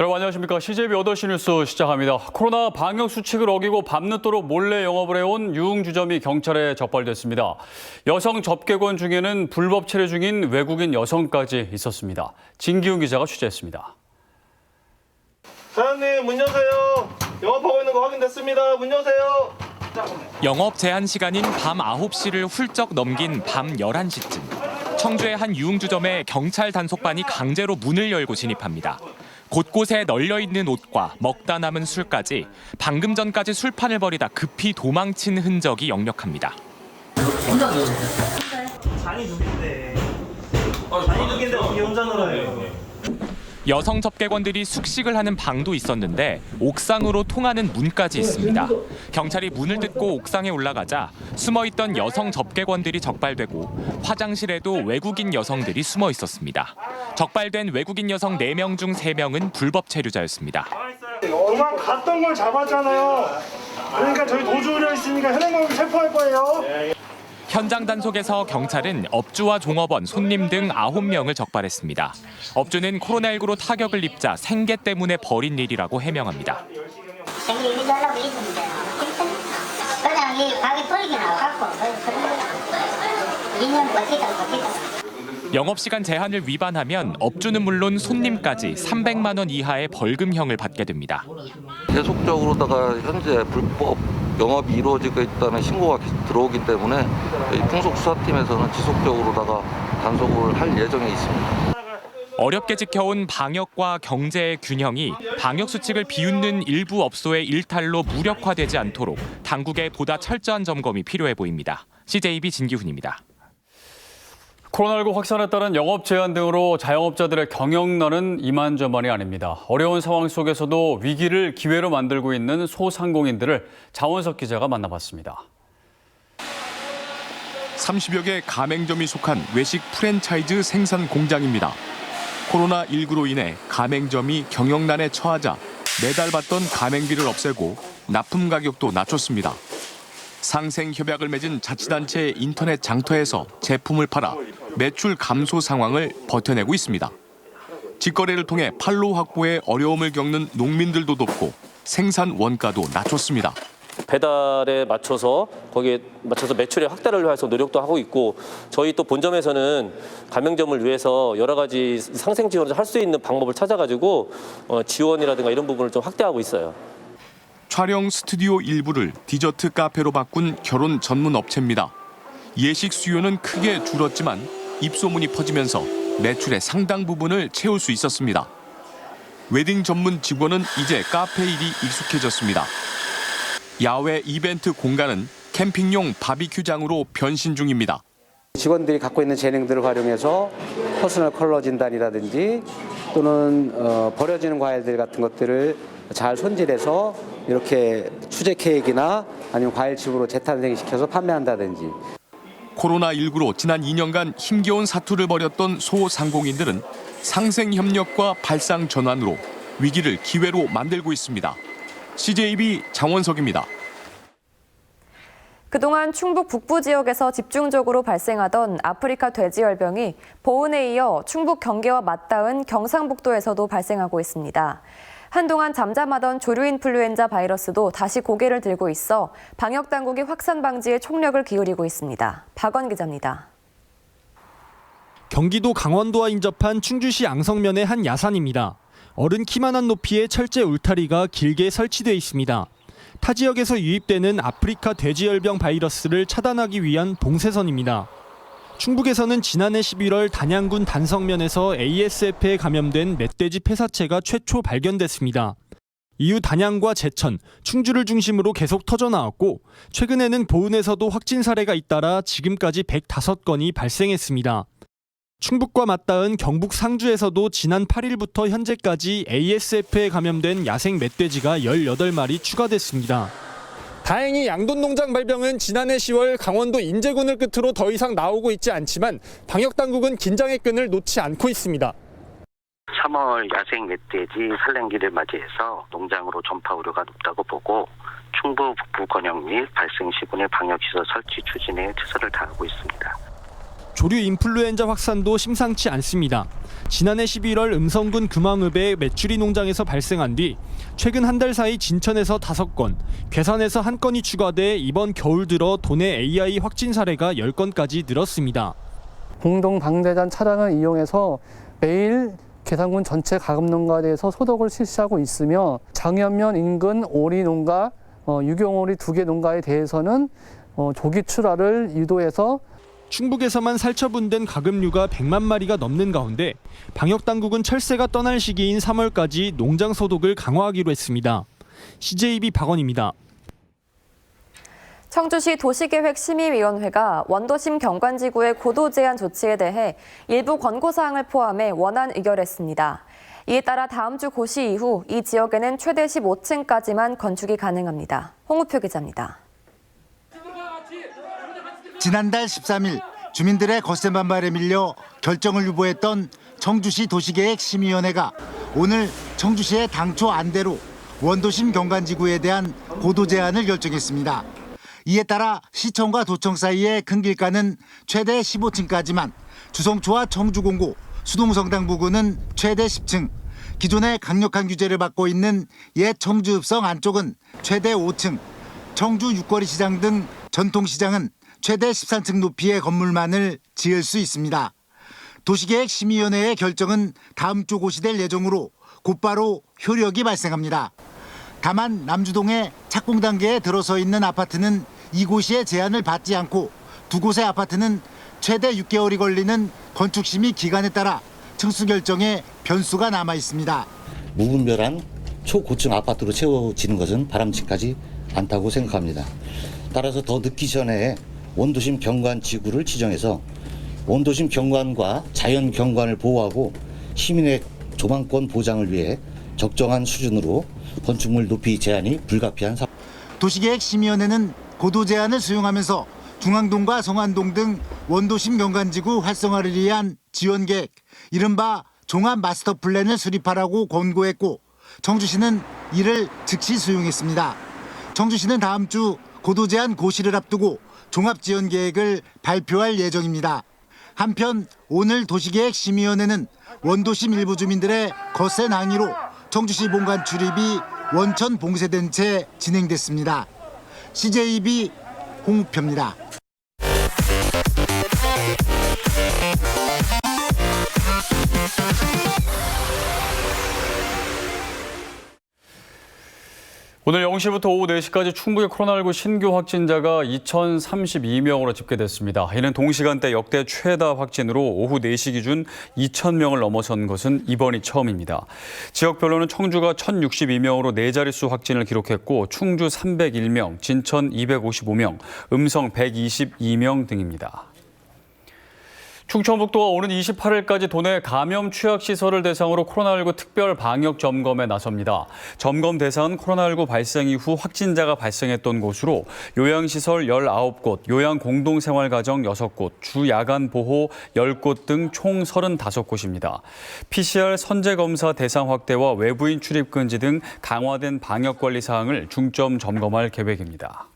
여러분 안녕하십니까. CJB 8시 뉴스 시작합니다. 코로나 방역 수칙을 어기고 밤늦도록 몰래 영업을 해온 유흥주점이 경찰에 적발됐습니다. 여성 접객원 중에는 불법 체류 중인 외국인 여성까지 있었습니다. 진기훈 기자가 취재했습니다. 사장님 문 여세요. 영업하고 있는 거 확인됐습니다. 문 여세요. 영업 제한 시간인 밤 9시를 훌쩍 넘긴 밤 11시쯤. 청주의 한 유흥주점에 경찰 단속반이 강제로 문을 열고 진입합니다. 곳곳에 널려있는 옷과 먹다 남은 술까지 방금 전까지 술판을 벌이다 급히 도망친 흔적이 역력합니다. 잔이 두 개인데. 잔이 두 개인데 어떻게 혼자 놀아요? 여성 접객원들이 숙식을 하는 방도 있었는데 옥상으로 통하는 문까지 있습니다. 경찰이 문을 뜯고 옥상에 올라가자 숨어있던 여성 접객원들이 적발되고 화장실에도 외국인 여성들이 숨어 있었습니다. 적발된 외국인 여성 4명 중 3명은 불법 체류자였습니다. 도망갔던 걸 잡았잖아요. 그러니까 저희 도주우려 있으니까 현행범으로 체포할 거예요. 현장 단속에서 경찰은 업주와 종업원, 손님 등 9명을 적발했습니다. 업주는 코로나19로 타격을 입자 생계 때문에 벌인 일이라고 해명합니다. 생계 유지하려고 있습니다. 그냥 이 가게 벌기 나와갖고 2년 버티다. 영업시간 제한을 위반하면 업주는 물론 손님까지 300만 원 이하의 벌금형을 받게 됩니다. 계속적으로다가 현재 불법 영업이 이루어지고 있다는 신고가 들어오기 때문에 풍속수사팀에서는 지속적으로다가 단속을 할 예정에 있습니다. 어렵게 지켜온 방역과 경제의 균형이 방역 수칙을 비웃는 일부 업소의 일탈로 무력화되지 않도록 당국의 보다 철저한 점검이 필요해 보입니다. CJB 진기훈입니다. 코로나19 확산에 따른 영업 제한 등으로 자영업자들의 경영난은 이만저만이 아닙니다. 어려운 상황 속에서도 위기를 기회로 만들고 있는 소상공인들을 장원석 기자가 만나봤습니다. 30여 개 가맹점이 속한 외식 프랜차이즈 생산 공장입니다. 코로나19로 인해 가맹점이 경영난에 처하자 매달 받던 가맹비를 없애고 납품 가격도 낮췄습니다. 상생 협약을 맺은 자치단체의 인터넷 장터에서 제품을 팔아 매출 감소 상황을 버텨내고 있습니다. 직거래를 통해 판로 확보에 어려움을 겪는 농민들도 돕고 생산 원가도 낮췄습니다. 배달에 맞춰서 거기에 맞춰서 매출의 확대를 위해서 노력도 하고 있고 저희 또 본점에서는 가맹점을 위해서 여러 가지 상생 지원을 할 수 있는 방법을 찾아가지고 지원이라든가 이런 부분을 좀 확대하고 있어요. 촬영 스튜디오 일부를 디저트 카페로 바꾼 결혼 전문 업체입니다. 예식 수요는 크게 줄었지만 입소문이 퍼지면서 매출의 상당 부분을 채울 수 있었습니다. 웨딩 전문 직원은 이제 카페 일이 익숙해졌습니다. 야외 이벤트 공간은 캠핑용 바비큐장으로 변신 중입니다. 직원들이 갖고 있는 재능들을 활용해서 퍼스널 컬러 진단이라든지 또는 버려지는 과일들 같은 것들을 잘 손질해서 이렇게 수제 케이크나 아니면 과일칩으로 재탄생시켜서 판매한다든지. 코로나19로 지난 2년간 힘겨운 사투를 벌였던 소상공인들은 상생협력과 발상 전환으로 위기를 기회로 만들고 있습니다. CJB 장원석입니다. 그동안 충북 북부 지역에서 집중적으로 발생하던 아프리카 돼지열병이 보은에 이어 충북 경계와 맞닿은 경상북도에서도 발생하고 있습니다. 한동안 잠잠하던 조류인플루엔자 바이러스도 다시 고개를 들고 있어 방역당국이 확산 방지에 총력을 기울이고 있습니다. 박원 기자입니다. 경기도 강원도와 인접한 충주시 앙성면의 한 야산입니다. 어른 키만한 높이의 철제 울타리가 길게 설치돼 있습니다. 타 지역에서 유입되는 아프리카 돼지열병 바이러스를 차단하기 위한 봉쇄선입니다. 충북에서는 지난해 11월 단양군 단성면에서 ASF에 감염된 멧돼지 폐사체가 최초 발견됐습니다. 이후 단양과 제천, 충주를 중심으로 계속 터져나왔고 최근에는 보은에서도 확진 사례가 잇따라 지금까지 105건이 발생했습니다. 충북과 맞닿은 경북 상주에서도 지난 8일부터 현재까지 ASF에 감염된 야생 멧돼지가 18마리 추가됐습니다. 다행히 양돈농장 발병은 지난해 10월 강원도 인제군을 끝으로 더 이상 나오고 있지 않지만 방역당국은 긴장의 끈을 놓지 않고 있습니다. 3월 야생 멧돼지 산란기를 맞이해서 농장으로 전파 우려가 높다고 보고 충북 북부 권역 및 발생 시군의 방역시설 설치 추진에 최선을 다하고 있습니다. 조류 인플루엔자 확산도 심상치 않습니다. 지난해 11월 음성군 금왕읍의 메추리 농장에서 발생한 뒤 최근 한 달 사이 진천에서 5건, 괴산에서 1건이 추가돼 이번 겨울 들어 도내 AI 확진 사례가 10건까지 늘었습니다. 공동 방대단 차량을 이용해서 매일 괴산군 전체 가금농가대에서 소독을 실시하고 있으며 장현면 인근 오리 농가, 유경오리 2개 농가에 대해서는 조기 출하를 유도해서 충북에서만 살처분된 가금류가 100만 마리가 넘는 가운데 방역당국은 철새가 떠날 시기인 3월까지 농장 소독을 강화하기로 했습니다. CJB 박원입니다. 청주시 도시계획심의위원회가 원도심 경관지구의 고도 제한 조치에 대해 일부 권고사항을 포함해 원안 의결했습니다. 이에 따라 다음 주 고시 이후 이 지역에는 최대 15층까지만 건축이 가능합니다. 홍우표 기자입니다. 지난달 13일 주민들의 거센 반발에 밀려 결정을 유보했던 청주시 도시계획심의위원회가 오늘 청주시의 당초 안대로 원도심 경관지구에 대한 고도 제한을 결정했습니다. 이에 따라 시청과 도청 사이의 큰 길가는 최대 15층까지만, 주성초와 청주공고, 수동성당 부근은 최대 10층, 기존의 강력한 규제를 받고 있는 옛 청주읍성 안쪽은 최대 5층, 청주 육거리 시장 등 전통시장은 최대 13층 높이의 건물만을 지을 수 있습니다. 도시계획심의위원회의 결정은 다음 주 고시될 예정으로 곧바로 효력이 발생합니다. 다만 남주동의 착공 단계에 들어서 있는 아파트는 이고시의 제한을 받지 않고 두 곳의 아파트는 최대 6개월이 걸리는 건축심의 기간에 따라 층수 결정에 변수가 남아 있습니다. 무분별한 초고층 아파트로 채워지는 것은 바람직하지 않다고 생각합니다. 따라서 더 늦기 전에 원도심 경관 지구를 지정해서 원도심 경관과 자연 경관을 보호하고 시민의 조망권 보장을 위해 적정한 수준으로 건축물 높이 제한이 불가피한 상황. 도시계획심의위원회는 고도 제한을 수용하면서 중앙동과 성안동 등 원도심 경관지구 활성화를 위한 지원계획, 이른바 종합 마스터 플랜을 수립하라고 권고했고, 청주시는 이를 즉시 수용했습니다. 청주시는 다음 주 고도 제한 고시를 앞두고 종합지원계획을 발표할 예정입니다. 한편 오늘 도시계획심의위원회는 원도심 일부 주민들의 거센 항의로 청주시 본관 출입이 원천 봉쇄된 채 진행됐습니다. CJB 홍우표입니다. 오늘 0시부터 오후 4시까지 충북의 코로나19 신규 확진자가 2,032명으로 집계됐습니다. 이는 동시간대 역대 최다 확진으로 오후 4시 기준 2,000명을 넘어선 것은 이번이 처음입니다. 지역별로는 청주가 1,062명으로 4자릿수 확진을 기록했고 충주 301명, 진천 255명, 음성 122명 등입니다. 충청북도가 오는 28일까지 도내 감염 취약시설을 대상으로 코로나19 특별 방역 점검에 나섭니다. 점검 대상은 코로나19 발생 이후 확진자가 발생했던 곳으로 요양시설 19곳, 요양공동생활가정 6곳, 주야간보호 10곳 등 총 35곳입니다. PCR 선제검사 대상 확대와 외부인 출입 금지 등 강화된 방역관리 사항을 중점 점검할 계획입니다.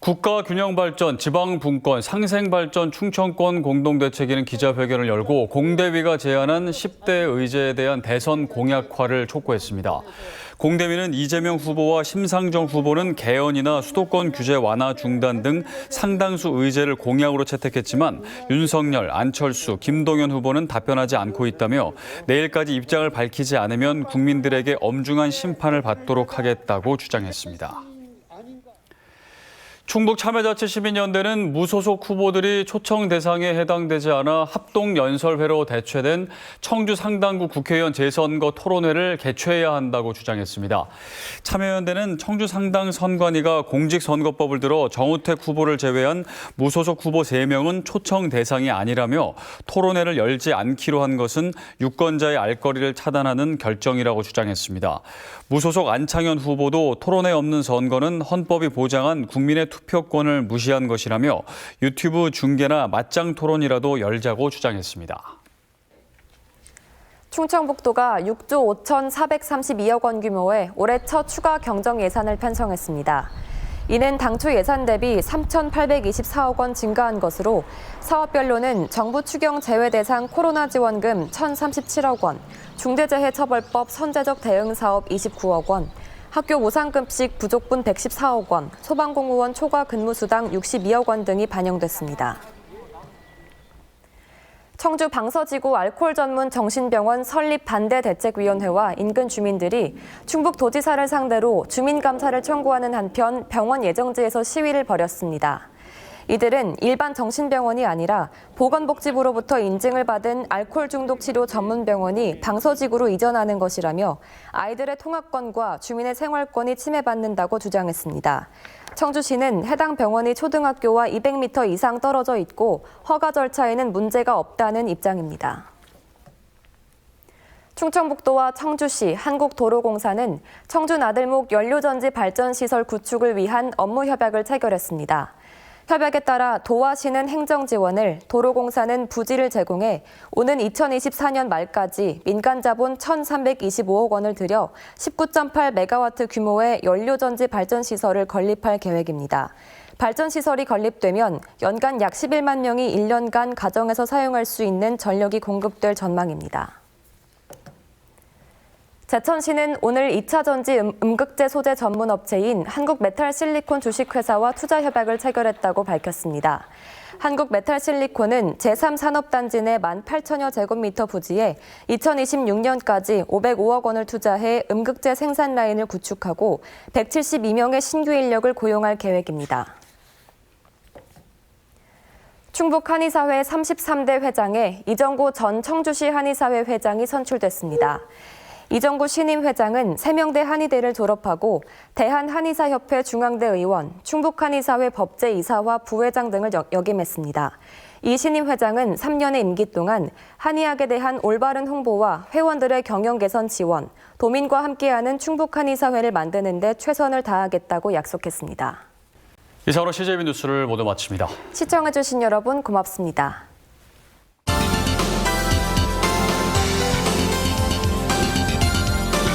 국가균형발전, 지방분권, 상생발전 충청권 공동대책위는 기자회견을 열고 공대위가 제안한 10대 의제에 대한 대선 공약화를 촉구했습니다. 공대위는 이재명 후보와 심상정 후보는 개헌이나 수도권 규제 완화 중단 등 상당수 의제를 공약으로 채택했지만 윤석열, 안철수, 김동연 후보는 답변하지 않고 있다며 내일까지 입장을 밝히지 않으면 국민들에게 엄중한 심판을 받도록 하겠다고 주장했습니다. 충북참여자치시민연대는 무소속 후보들이 초청 대상에 해당되지 않아 합동연설회로 대체된 청주 상당구 국회의원 재선거 토론회를 개최해야 한다고 주장했습니다. 참여연대는 청주 상당 선관위가 공직선거법을 들어 정우택 후보를 제외한 무소속 후보 3명은 초청 대상이 아니라며 토론회를 열지 않기로 한 것은 유권자의 알거리를 차단하는 결정이라고 주장했습니다. 무소속 안창현 후보도 토론회 없는 선거는 헌법이 보장한 국민의 투표권을 무시한 것이라며 유튜브 중계나 맞짱 토론이라도 열자고 주장했습니다. 충청북도가 6조 5,432억 원 규모의 올해 첫 추가 경정 예산을 편성했습니다. 이는 당초 예산 대비 3,824억 원 증가한 것으로 사업별로는 정부 추경 제외 대상 코로나 지원금 1,037억 원, 중대재해처벌법 선제적 대응 사업 29억 원, 학교 무상급식 부족분 114억 원, 소방공무원 초과 근무수당 62억 원 등이 반영됐습니다. 청주 방서지구 알코올 전문 정신병원 설립 반대 대책위원회와 인근 주민들이 충북도지사를 상대로 주민감사를 청구하는 한편 병원 예정지에서 시위를 벌였습니다. 이들은 일반 정신병원이 아니라 보건복지부로부터 인증을 받은 알코올 중독 치료 전문 병원이 방서지구로 이전하는 것이라며 아이들의 통학권과 주민의 생활권이 침해받는다고 주장했습니다. 청주시는 해당 병원이 초등학교와 200m 이상 떨어져 있고 허가 절차에는 문제가 없다는 입장입니다. 충청북도와 청주시, 한국도로공사는 청주 나들목 연료전지 발전시설 구축을 위한 업무 협약을 체결했습니다. 협약에 따라 도와 시는 행정 지원을, 도로공사는 부지를 제공해 오는 2024년 말까지 민간 자본 1,325억 원을 들여 19.8메가와트 규모의 연료전지 발전시설을 건립할 계획입니다. 발전시설이 건립되면 연간 약 11만 명이 1년간 가정에서 사용할 수 있는 전력이 공급될 전망입니다. 제천시는 오늘 2차 전지 음극재 소재 전문 업체인 한국메탈실리콘 주식회사와 투자 협약을 체결했다고 밝혔습니다. 한국메탈실리콘은 제3산업단지 내 18,000여 제곱미터 부지에 2026년까지 505억 원을 투자해 음극재 생산 라인을 구축하고 172명의 신규 인력을 고용할 계획입니다. 충북 한의사회 33대 회장에 이정구 전 청주시 한의사회 회장이 선출됐습니다. 이정구 신임 회장은 세명대 한의대를 졸업하고 대한한의사협회 중앙대 의원, 충북한의사회 법제이사와 부회장 등을 역임했습니다. 이 신임 회장은 3년의 임기 동안 한의학에 대한 올바른 홍보와 회원들의 경영 개선 지원, 도민과 함께하는 충북한의사회를 만드는 데 최선을 다하겠다고 약속했습니다. 이상으로 CJB 뉴스를 모두 마칩니다. 시청해주신 여러분 고맙습니다.